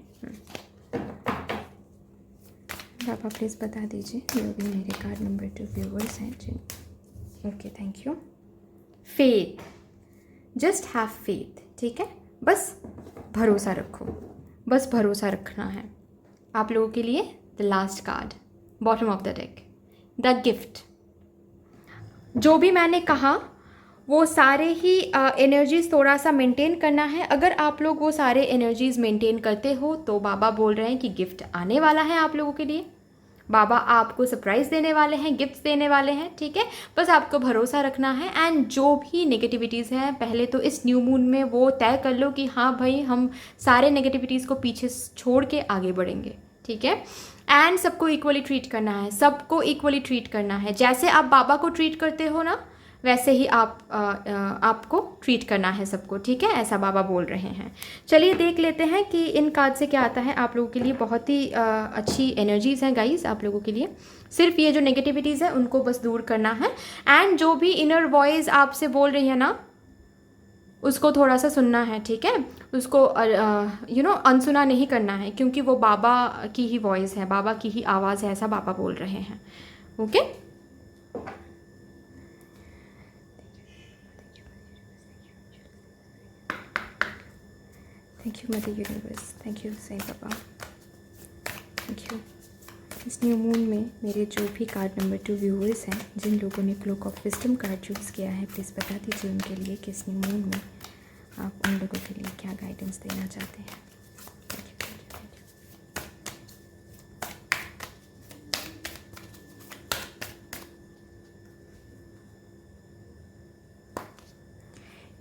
बाबा प्लीज़ बता दीजिए जो भी मेरे कार्ड नंबर 2 व्यूअर्स हैं जिन। Okay, thank you. Faith, just have faith, ठीक है, बस भरोसा रखो, बस भरोसा रखना है आप लोगों के लिए। The last card bottom of the deck, the gift. जो भी मैंने कहा वो सारे ही एनर्जीज़ थोड़ा सा मेंटेन करना है। अगर आप लोग वो सारे एनर्जीज़ मेंटेन करते हो तो बाबा बोल रहे हैं कि गिफ्ट आने वाला है आप लोगों के लिए। बाबा आपको सरप्राइज़ देने वाले हैं, गिफ्ट्स देने वाले हैं, ठीक है, बस आपको भरोसा रखना है। एंड जो भी नेगेटिविटीज़ हैं पहले तो इस न्यू मून में वो तय कर लो कि हाँ भाई हम सारे नेगेटिविटीज़ को पीछे छोड़ के आगे बढ़ेंगे, ठीक है। एंड सबको इक्वली ट्रीट करना है, सबको इक्वली ट्रीट करना है। जैसे आप बाबा को ट्रीट करते हो ना वैसे ही आपको ट्रीट करना है सबको, ठीक है, ऐसा बाबा बोल रहे हैं। चलिए देख लेते हैं कि इन कार्ड से क्या आता है आप लोगों के लिए। बहुत ही अच्छी एनर्जीज़ हैं गाइस आप लोगों के लिए। सिर्फ ये जो नेगेटिविटीज़ है उनको बस दूर करना है। एंड जो भी इनर वॉइस आपसे बोल रही है ना उसको थोड़ा सा सुनना है, ठीक है, उसको अनसुना नहीं करना है, क्योंकि वो बाबा की ही वॉइस है, बाबा की ही आवाज़ है, ऐसा बाबा बोल रहे हैं। Okay, thank you mother universe, thank you Sai Baba, thank you. इस न्यू मून में मेरे जो भी कार्ड नंबर 2 व्यूअर्स हैं जिन लोगों ने cloak of wisdom card choose किया है प्लीज़ बता दीजिए उनके लिए कि इस न्यू मून में आप उन लोगों के लिए क्या गाइडेंस देना चाहते हैं।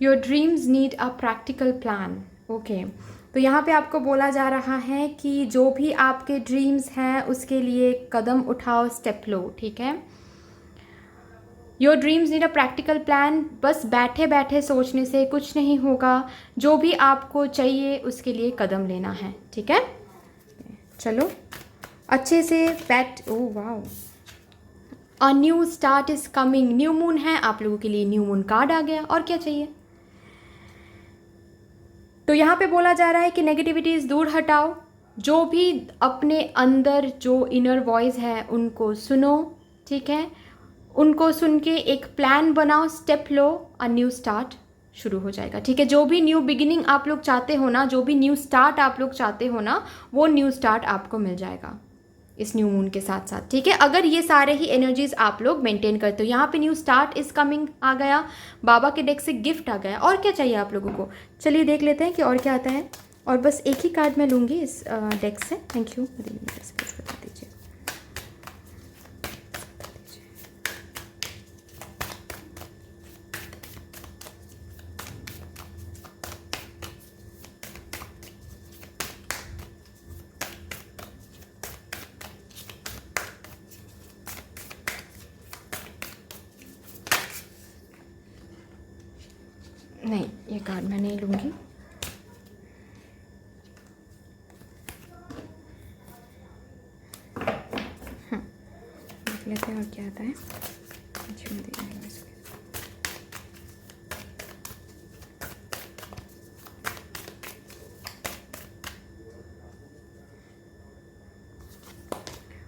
Your dreams need a practical plan. Okay, तो यहाँ पे आपको बोला जा रहा है कि जो भी आपके ड्रीम्स हैं उसके लिए कदम उठाओ, स्टेप लो, ठीक है। Your dreams need a practical plan. बस बैठे बैठे सोचने से कुछ नहीं होगा, जो भी आपको चाहिए उसके लिए कदम लेना है, ठीक है। चलो अच्छे से बैठ। Oh wow, a new start is coming. New moon है आप लोगों के लिए, न्यू मून कार्ड आ गया, और क्या चाहिए। तो यहाँ पे बोला जा रहा है कि नेगेटिविटीज़ दूर हटाओ, जो भी अपने अंदर जो इनर वॉइस है उनको सुनो, ठीक है, उनको सुन के एक प्लान बनाओ, step low, a new start शुरू हो जाएगा, ठीक है। जो भी न्यू बिगिनिंग आप लोग चाहते हो ना, जो भी न्यू स्टार्ट आप लोग चाहते हो ना, वो न्यू स्टार्ट आपको मिल जाएगा इस न्यू मून के साथ साथ, ठीक है, अगर ये सारे ही एनर्जीज आप लोग मेंटेन करते हो। यहाँ पे न्यू स्टार्ट इज कमिंग आ गया, बाबा के डेक से गिफ्ट आ गया, और क्या चाहिए आप लोगों को। चलिए देख लेते हैं कि और क्या आता है। और बस एक ही कार्ड मैं लूँगी इस डेक से। थैंक यू, बता दीजिए। नहीं, ये कार्ड मैं नहीं लूँगी। हाँ, देख लेते हैं और क्या आता है।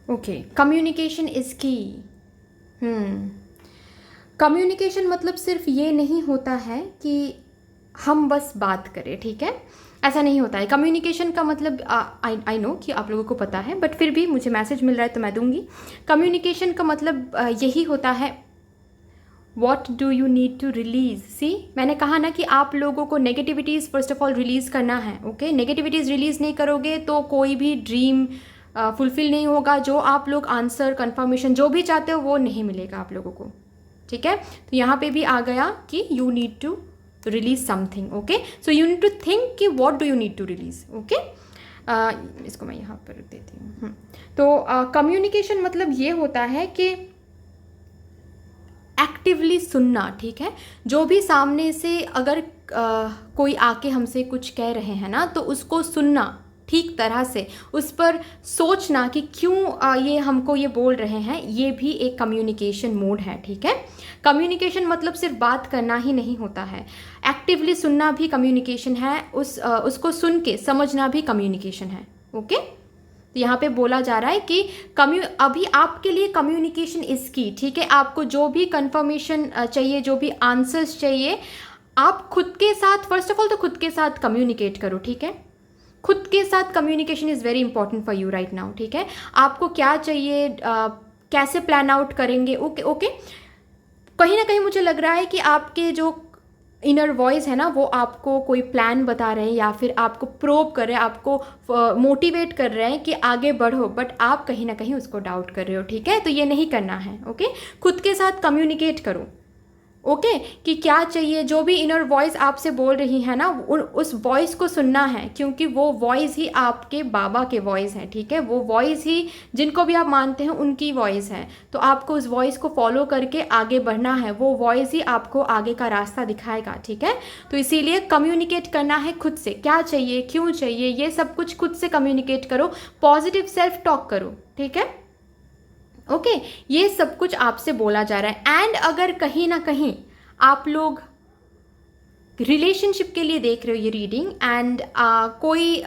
ओके, कम्युनिकेशन इज़ की। कम्युनिकेशन मतलब सिर्फ ये नहीं होता है कि हम बस बात करें, ठीक है, ऐसा नहीं होता है। कम्युनिकेशन का मतलब आई नो कि आप लोगों को पता है, बट फिर भी मुझे मैसेज मिल रहा है तो मैं दूंगी। कम्युनिकेशन का मतलब यही होता है, what do you need to release. See, मैंने कहा ना कि आप लोगों को negativities first of all release करना है, ओके। नेगेटिविटीज़ रिलीज़ नहीं करोगे तो कोई भी ड्रीम फुलफिल नहीं होगा। जो आप लोग आंसर, कन्फर्मेशन जो भी चाहते हो वो नहीं मिलेगा आप लोगों को, ठीक है। तो यहाँ पे भी आ गया कि you need to release something, okay. So you need to think कि what do you need to release, okay. इसको मैं यहाँ पर रख देती हूँ। तो कम्युनिकेशन मतलब ये होता है कि एक्टिवली सुनना, ठीक है। जो भी सामने से अगर कोई आके हमसे कुछ कह रहे हैं ना तो उसको सुनना, ठीक तरह से उस पर सोचना कि क्यों ये हमको ये बोल रहे हैं, ये भी एक कम्युनिकेशन मोड है, ठीक है। कम्युनिकेशन मतलब सिर्फ बात करना ही नहीं होता है, एक्टिवली सुनना भी कम्युनिकेशन है, उसको सुन के समझना भी कम्युनिकेशन है, ओके। तो यहाँ पे बोला जा रहा है कि अभी आपके लिए कम्युनिकेशन इज की, ठीक है। आपको जो भी कंफर्मेशन चाहिए, जो भी आंसर्स चाहिए, आप खुद के साथ, फर्स्ट ऑफ ऑल तो खुद के साथ कम्युनिकेट करो, ठीक है। खुद के साथ communication is very important for you right now, ठीक है। आपको क्या चाहिए, कैसे प्लान आउट करेंगे, ओके ओके। कहीं ना कहीं मुझे लग रहा है कि आपके जो इनर वॉइस है ना, वो आपको कोई प्लान बता रहे हैं या फिर आपको प्रोब कर रहे हैं, आपको मोटिवेट कर रहे हैं कि आगे बढ़ो, बट आप कहीं ना कहीं उसको डाउट कर रहे हो, ठीक है। तो ये नहीं करना है, ओके। खुद के साथ कम्युनिकेट करो, ओके कि क्या चाहिए, जो भी इनर वॉइस आपसे बोल रही है ना, उस वॉइस को सुनना है, क्योंकि वो वॉइस ही आपके बाबा के वॉइस है, ठीक है। वो वॉइस ही, जिनको भी आप मानते हैं, उनकी वॉइस है। तो आपको उस वॉइस को फॉलो करके आगे बढ़ना है, वो वॉइस ही आपको आगे का रास्ता दिखाएगा, ठीक है। तो इसीलिए कम्युनिकेट करना है खुद से, क्या चाहिए, क्यों चाहिए, ये सब कुछ खुद से कम्युनिकेट करो, पॉजिटिव सेल्फ टॉक करो, ठीक है, ओके। ये सब कुछ आपसे बोला जा रहा है। एंड अगर कहीं ना कहीं आप लोग रिलेशनशिप के लिए देख रहे हो ये रीडिंग, एंड कोई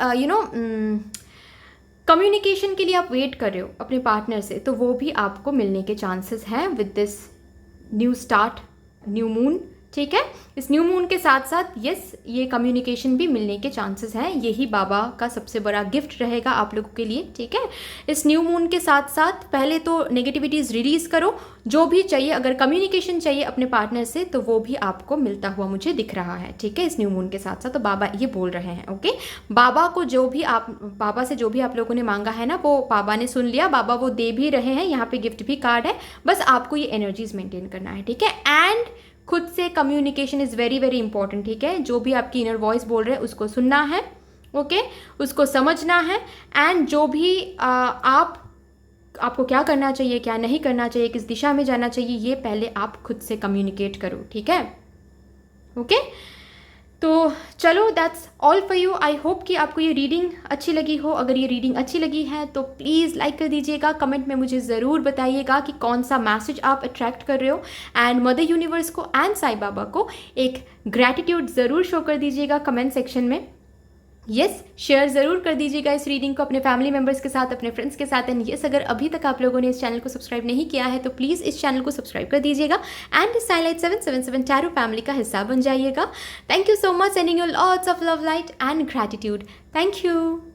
कम्युनिकेशन के लिए आप वेट कर रहे हो अपने पार्टनर से, तो वो भी आपको मिलने के चांसेस हैं with this new start, new moon, ठीक है। इस न्यू मून के साथ साथ यस, ये कम्युनिकेशन भी मिलने के चांसेस हैं। यही बाबा का सबसे बड़ा गिफ्ट रहेगा आप लोगों के लिए, ठीक है। इस न्यू मून के साथ साथ पहले तो नेगेटिविटीज़ रिलीज़ करो, जो भी चाहिए, अगर कम्युनिकेशन चाहिए अपने पार्टनर से तो वो भी आपको मिलता हुआ मुझे दिख रहा है, ठीक है। इस न्यू मून के साथ साथ तो बाबा ये बोल रहे हैं, ओके। बाबा से जो भी आप लोगों ने मांगा है ना, वो बाबा ने सुन लिया, बाबा वो दे भी रहे हैं, यहाँ पे गिफ्ट भी कार्ड है, बस आपको ये एनर्जीज मेंटेन करना है, ठीक है। एंड खुद से communication is very very important, ठीक है। जो भी आपकी इनर वॉइस बोल रहे हैं उसको सुनना है, ओके, उसको समझना है। एंड जो भी आपको क्या करना चाहिए, क्या नहीं करना चाहिए, किस दिशा में जाना चाहिए, ये पहले आप खुद से कम्युनिकेट करो, ठीक है, ओके। तो चलो, that's all for you. I hope कि आपको ये रीडिंग अच्छी लगी हो। अगर ये रीडिंग अच्छी लगी है तो प्लीज़ लाइक कर दीजिएगा, कमेंट में मुझे ज़रूर बताइएगा कि कौन सा मैसेज आप अट्रैक्ट कर रहे हो। एंड मदर यूनिवर्स को एंड साईं बाबा को एक ग्रैटिट्यूड ज़रूर शो कर दीजिएगा कमेंट सेक्शन में। यस, शेयर ज़रूर कर दीजिएगा इस रीडिंग को अपने फैमिली मेम्बर्स के साथ, अपने फ्रेंड्स के साथ। एंड यस, अगर अभी तक आप लोगों ने इस चैनल को सब्सक्राइब नहीं किया है तो प्लीज़ इस चैनल को सब्सक्राइब कर दीजिएगा एंड इस साइलाइट 777 टैरो फैमिली का हिस्सा बन जाइएगा। Thank you so much, sending you lots of love, light and gratitude. Thank you.